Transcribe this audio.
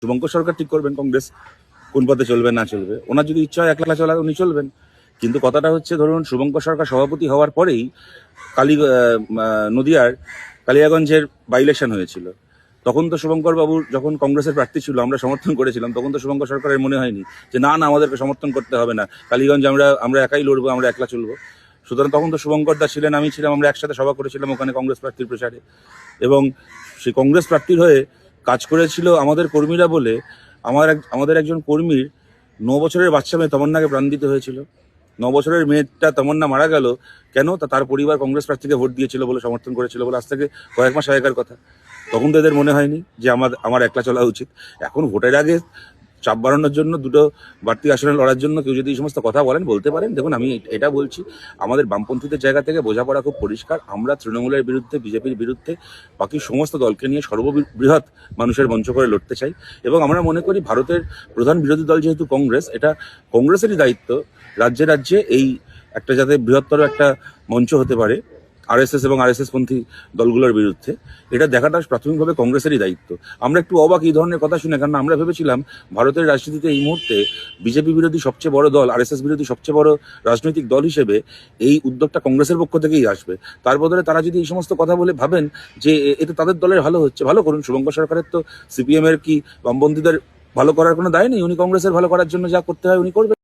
শুভঙ্কর সরকার ঠিক করবেন কংগ্রেস কোন পথে চলবে না চলবে। ওনার যদি ইচ্ছা হয় একলা চলা উনি চলবেন, কিন্তু কথাটা হচ্ছে ধরুন শুভঙ্কর সরকার সভাপতি হওয়ার পরেই নদিয়ার কালিয়াগঞ্জের বাই ইলেকশন হয়েছিল। তখন তো শুভঙ্কর বাবুর যখন কংগ্রেসের প্রার্থী ছিল আমরা সমর্থন করেছিলাম, তখন তো শুভঙ্কর সরকারের মনে হয়নি যে না আমাদেরকে সমর্থন করতে হবে না, কালীগঞ্জ আমরা একাই লড়বো, আমরা একলা চলবো। সুতরাং তখন তো শুভঙ্কর দা ছিলেন, আমি ছিলাম, আমরা একসাথে সভা করেছিলাম ওখানে কংগ্রেস প্রার্থীর প্রচারে, এবং সেই কংগ্রেস প্রার্থীর হয়ে কাজ করেছিল আমাদের কর্মীরা বলে আমাদের একজন কর্মীর 9 বছরের বাচ্চা মেয়ে তমন্নাকে প্রাণ দিতে হয়েছিল। 9 বছরের মেয়েটা তমন্না মারা গেল কেন? তার পরিবার কংগ্রেস প্রার্থীকে ভোট দিয়েছিল বলে, সমর্থন করেছিল বলে। আজ থেকে কয়েক মাস আগেকার কথা। তখন তো এদের মনে হয়নি যে আমার একলা চলা উচিত। এখন ভোটের আগে চাপ বাড়ানোর জন্য, দুটো বাড়তি আসনে লড়ার জন্য কেউ যদি এই সমস্ত কথা বলতে পারেন, দেখুন আমি এটা বলছি, আমাদের বামপন্থীদের জায়গা থেকে বোঝাপড়া খুব পরিষ্কার। আমরা তৃণমূলের বিরুদ্ধে, বিজেপির বিরুদ্ধে, বাকি সমস্ত দলকে নিয়ে সর্ববৃহৎ মানুষের মঞ্চ করে লড়তে চাই। এবং আমরা মনে করি ভারতের প্রধান বিরোধী দল যেহেতু কংগ্রেস, এটা কংগ্রেসেরই দায়িত্ব রাজ্যে রাজ্যে এই একটা যাতে বৃহত্তর একটা মঞ্চ হতে পারে আরএসএস এবং আরএসএস পন্থী দলগুলোর বিরুদ্ধে, এটা দেখাটা প্রাথমিকভাবে কংগ্রেসেরই দায়িত্ব। আমরা একটু অবাক এই ধরনের কথা শুনে, কারণ আমরা ভেবেছিলাম ভারতের রাজনীতিতে এই মুহূর্তে বিজেপি বিরোধী সবচেয়ে বড় দল, আরএসএস বিরোধী সবচেয়ে বড় রাজনৈতিক দল হিসেবে এই উদ্যোগটা কংগ্রেসের পক্ষ থেকেই আসবে। তার বদলে তারা যদি এই সমস্ত কথা বলে ভাবেন যে এতে তাদের দলের ভালো হচ্ছে, ভালো করুন। শুভঙ্কর সরকারের তো সিপিএম এর কি বামপন্থীদের ভালো করার কোনো দায় নেই, উনি কংগ্রেসের ভালো করার জন্য যা করতে হয় উনি করবেন।